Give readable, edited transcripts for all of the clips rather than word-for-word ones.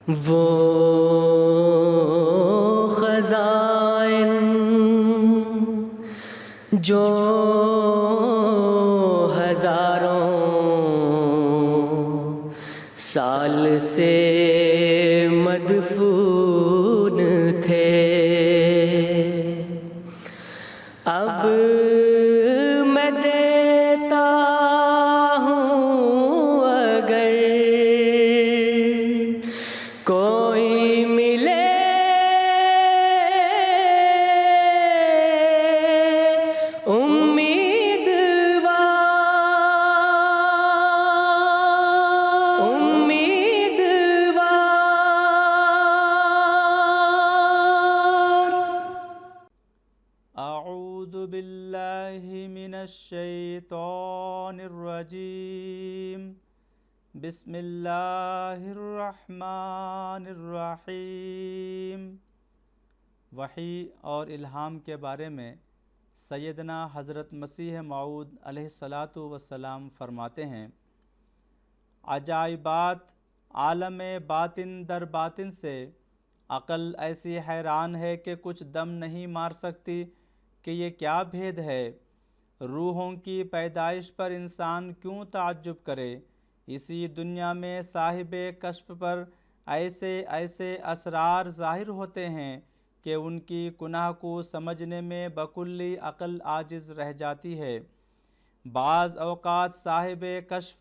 وہ خزائن جو ہزاروں سال سے مدفون تھے، اب میں دیتا ہوں اگر کوئی ملے اعوذ باللہ من الشیطان الرجیم، بسم اللہ الرحمن الرحیم۔ وحی اور الہام کے بارے میں سیدنا حضرت مسیح موعود علیہ الصلاۃ والسلام فرماتے ہیں، عجائبات عالم باطن در باطن سے عقل ایسی حیران ہے کہ کچھ دم نہیں مار سکتی کہ یہ کیا بھید ہے۔ روحوں کی پیدائش پر انسان کیوں تعجب کرے؟ اسی دنیا میں صاحب کشف پر ایسے ایسے اسرار ظاہر ہوتے ہیں کہ ان کی کنہ کو سمجھنے میں بکلی عقل عاجز رہ جاتی ہے۔ بعض اوقات صاحب کشف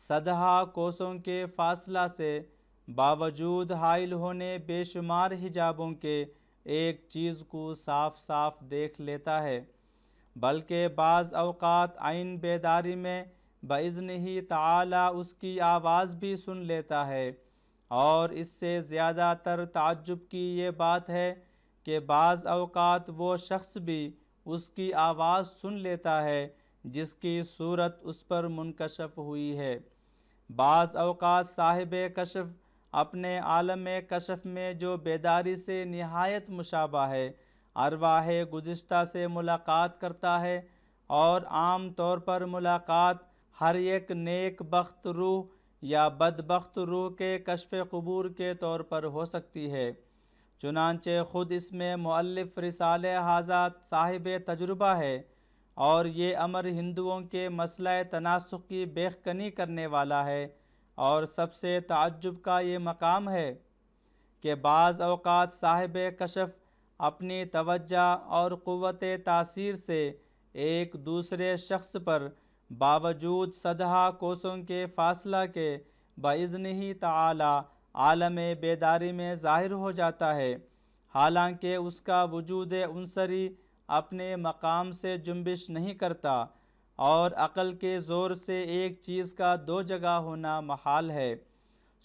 صدہا کوسوں کے فاصلہ سے باوجود حائل ہونے بے شمار حجابوں کے ایک چیز کو صاف صاف دیکھ لیتا ہے، بلکہ بعض اوقات عین بیداری میں بإذنہ تعالی اس کی آواز بھی سن لیتا ہے۔ اور اس سے زیادہ تر تعجب کی یہ بات ہے کہ بعض اوقات وہ شخص بھی اس کی آواز سن لیتا ہے جس کی صورت اس پر منکشف ہوئی ہے۔ بعض اوقات صاحب کشف اپنے عالم کشف میں جو بیداری سے نہایت مشابہ ہے، ارواح گزشتہ سے ملاقات کرتا ہے، اور عام طور پر ملاقات ہر ایک نیک بخت روح یا بدبخت روح کے کشف قبور کے طور پر ہو سکتی ہے۔ چنانچہ خود اس میں مؤلف رسالہ ھذا صاحب تجربہ ہے، اور یہ امر ہندوؤں کے مسئلہ تناسخ کی بیخکنی کرنے والا ہے۔ اور سب سے تعجب کا یہ مقام ہے کہ بعض اوقات صاحب کشف اپنی توجہ اور قوت تاثیر سے ایک دوسرے شخص پر باوجود صدہا کوسوں کے فاصلہ کے بإذنہ تعالی عالم بیداری میں ظاہر ہو جاتا ہے، حالانکہ اس کا وجود عنصری اپنے مقام سے جنبش نہیں کرتا، اور عقل کے زور سے ایک چیز کا دو جگہ ہونا محال ہے،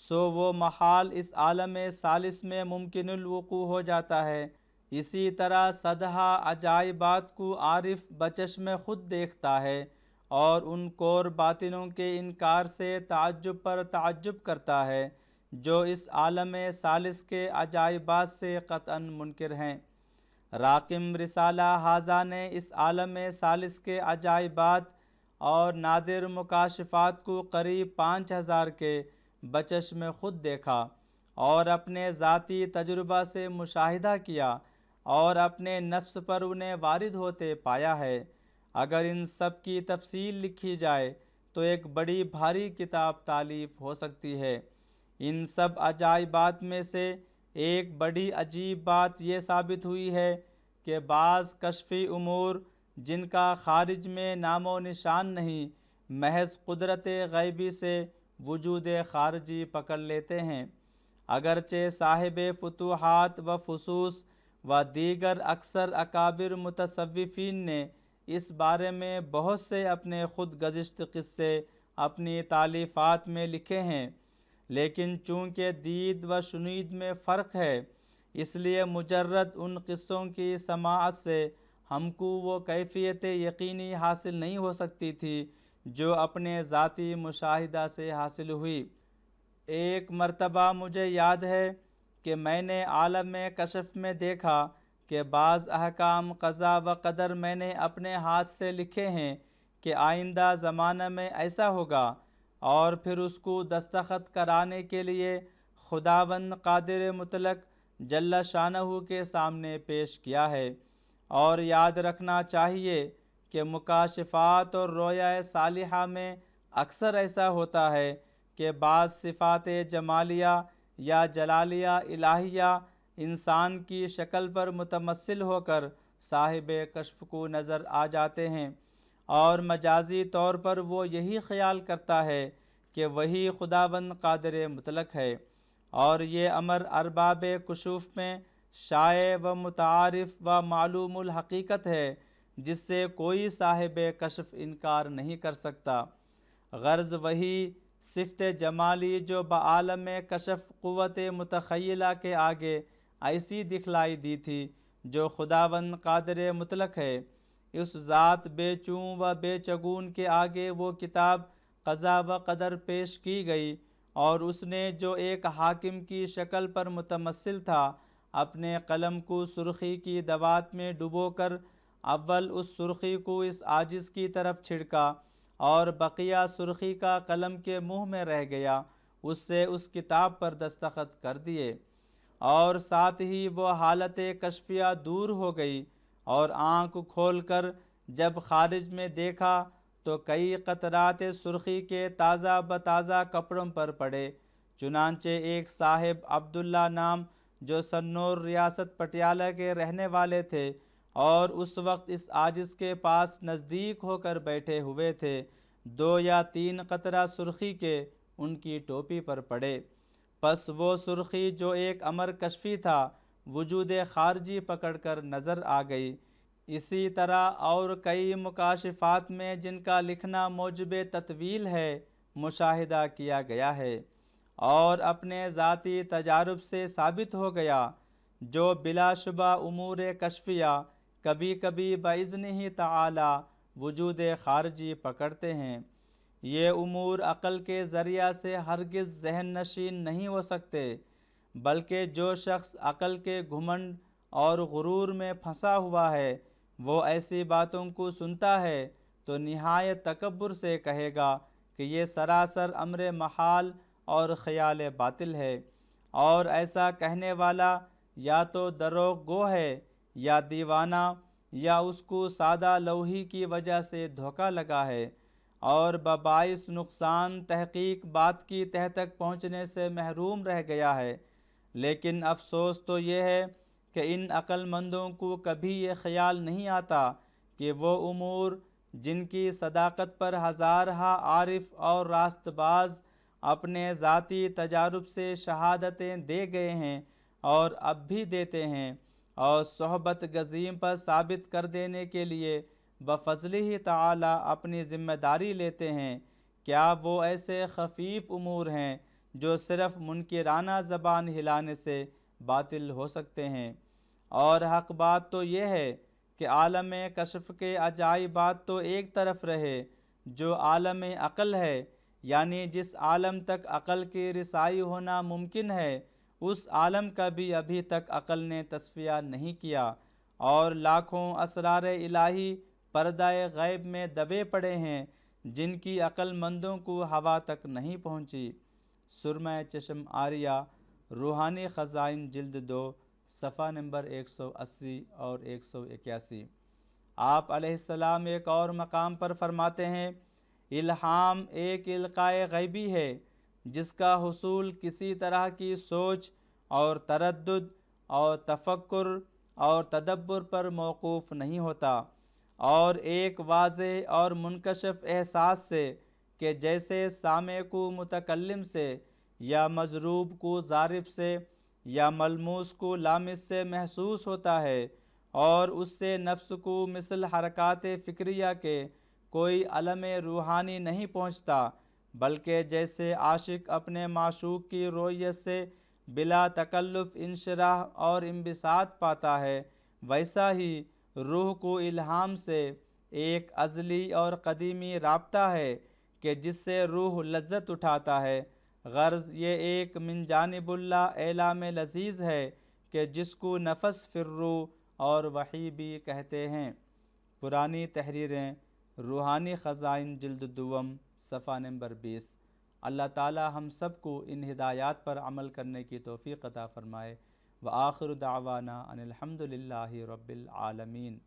سو وہ محال اس عالم ثالث میں ممکن الوقوع ہو جاتا ہے۔ اسی طرح صدہا عجائبات کو عارف بچشم خود دیکھتا ہے، اور ان کور باطنوں کے انکار سے تعجب پر تعجب کرتا ہے جو اس عالم ثالث کے عجائبات سے قطعاً منکر ہیں۔ راقم رسالہ ھذا نے اس عالم ثالث کے عجائبات اور نادر مکاشفات کو قریب 5000 کے بچشم خود دیکھا، اور اپنے ذاتی تجربہ سے مشاہدہ کیا، اور اپنے نفس پر انہیں وارد ہوتے پایا ہے۔ اگر ان سب کی تفصیل لکھی جائے تو ایک بڑی بھاری کتاب تالیف ہو سکتی ہے۔ ان سب عجائبات میں سے ایک بڑی عجیب بات یہ ثابت ہوئی ہے کہ بعض کشفی امور جن کا خارج میں نام و نشان نہیں، محض قدرت غیبی سے وجود خارجی پکڑ لیتے ہیں۔ اگرچہ صاحب فتوحات و فصوص و دیگر اکثر اکابر متصوفین نے اس بارے میں بہت سے اپنے خود گزشت قصے اپنی تالیفات میں لکھے ہیں، لیکن چونکہ دید و شنید میں فرق ہے، اس لیے مجرد ان قصوں کی سماعت سے ہم کو وہ کیفیت یقینی حاصل نہیں ہو سکتی تھی جو اپنے ذاتی مشاہدہ سے حاصل ہوئی۔ ایک مرتبہ مجھے یاد ہے کہ میں نے عالم کشف میں دیکھا کہ بعض احکام قضا و قدر میں نے اپنے ہاتھ سے لکھے ہیں کہ آئندہ زمانہ میں ایسا ہوگا، اور پھر اس کو دستخط کرانے کے لیے خداوند قادر مطلق جل شانہ کے سامنے پیش کیا ہے۔ اور یاد رکھنا چاہیے کہ مکاشفات اور رویا صالحہ میں اکثر ایسا ہوتا ہے کہ بعض صفات جمالیہ یا جلالیہ الہیہ انسان کی شکل پر متمثل ہو کر صاحب کشف کو نظر آ جاتے ہیں، اور مجازی طور پر وہ یہی خیال کرتا ہے کہ وہی خداوند قادر مطلق ہے، اور یہ امر ارباب کشوف میں شائع و متعارف و معلوم الحقیقت ہے، جس سے کوئی صاحب کشف انکار نہیں کر سکتا۔ غرض وہی صفت جمالی جو بعالم کشف قوت متخیلہ کے آگے ایسی دکھلائی دی تھی، جو خداوند قادر مطلق ہے، اس ذات بے چوں و بے چگون کے آگے وہ کتاب قضا و قدر پیش کی گئی، اور اس نے جو ایک حاکم کی شکل پر متمثل تھا، اپنے قلم کو سرخی کی دوات میں ڈبو کر اول اس سرخی کو اس عاجز کی طرف چھڑکا، اور بقیہ سرخی کا قلم کے منہ میں رہ گیا، اس سے اس کتاب پر دستخط کر دیے، اور ساتھ ہی وہ حالت کشفیہ دور ہو گئی، اور آنکھ کھول کر جب خارج میں دیکھا تو کئی قطرات سرخی کے تازہ بتازہ کپڑوں پر پڑے۔ چنانچہ ایک صاحب عبداللہ نام، جو سنور ریاست پٹیالہ کے رہنے والے تھے، اور اس وقت اس عاجز کے پاس نزدیک ہو کر بیٹھے ہوئے تھے، 2 یا 3 قطرہ سرخی کے ان کی ٹوپی پر پڑے۔ پس وہ سرخی جو ایک امر کشفی تھا، وجود خارجی پکڑ کر نظر آ گئی۔ اسی طرح اور کئی مکاشفات میں جن کا لکھنا موجب تطویل ہے مشاہدہ کیا گیا ہے، اور اپنے ذاتی تجارب سے ثابت ہو گیا، جو بلا شبہ امور کشفیہ کبھی کبھی باذنہ تعالی وجود خارجی پکڑتے ہیں۔ یہ امور عقل کے ذریعہ سے ہرگز ذہن نشین نہیں ہو سکتے، بلکہ جو شخص عقل کے گھمنڈ اور غرور میں پھنسا ہوا ہے، وہ ایسی باتوں کو سنتا ہے تو نہایت تکبر سے کہے گا کہ یہ سراسر امر محال اور خیال باطل ہے، اور ایسا کہنے والا یا تو دروغ گو ہے یا دیوانہ، یا اس کو سادہ لوحی کی وجہ سے دھوکہ لگا ہے، اور بباعث نقصان تحقیق بات کی تہ تک پہنچنے سے محروم رہ گیا ہے۔ لیکن افسوس تو یہ ہے کہ ان عقل مندوں کو کبھی یہ خیال نہیں آتا کہ وہ امور جن کی صداقت پر ہزارہا عارف اور راست باز اپنے ذاتی تجارب سے شہادتیں دے گئے ہیں اور اب بھی دیتے ہیں، اور صحبت گزیم پر ثابت کر دینے کے لیے بفضلہ تعالی اپنی ذمہ داری لیتے ہیں، کیا وہ ایسے خفیف امور ہیں جو صرف منکرانہ زبان ہلانے سے باطل ہو سکتے ہیں؟ اور حق بات تو یہ ہے کہ عالم کشف کے عجائبات تو ایک طرف رہے، جو عالم عقل ہے، یعنی جس عالم تک عقل کی رسائی ہونا ممکن ہے، اس عالم کا بھی ابھی تک عقل نے تصفیہ نہیں کیا، اور لاکھوں اسرار الہی پردہ غیب میں دبے پڑے ہیں، جن کی عقل مندوں کو ہوا تک نہیں پہنچی۔ سرمہ چشم آریہ، روحانی خزائن جلد 2، صفحہ نمبر 180 اور 181۔ آپ علیہ السلام ایک اور مقام پر فرماتے ہیں، الہام ایک القائے غیبی ہے جس کا حصول کسی طرح کی سوچ اور تردد اور تفکر اور تدبر پر موقوف نہیں ہوتا، اور ایک واضح اور منکشف احساس سے کہ جیسے سامع کو متکلم سے، یا مضروب کو ضارب سے، یا ملموس کو لامس سے محسوس ہوتا ہے، اور اس سے نفس کو مثل حرکات فکریہ کے کوئی علم روحانی نہیں پہنچتا، بلکہ جیسے عاشق اپنے معشوق کی رویت سے بلا تکلف انشراح اور انبساط پاتا ہے، ویسا ہی روح کو الہام سے ایک ازلی اور قدیمی رابطہ ہے کہ جس سے روح لذت اٹھاتا ہے۔ غرض یہ ایک من جانب اللہ اعلام لذیذ ہے کہ جس کو نفس فی الروح اور وحی بھی کہتے ہیں۔ پرانی تحریریں، روحانی خزائن جلد 2، صفحہ نمبر 20۔ اللہ تعالی ہم سب کو ان ہدایات پر عمل کرنے کی توفیق عطا فرمائے۔ وآخر دعوانا ان الحمد للہ رب العالمین۔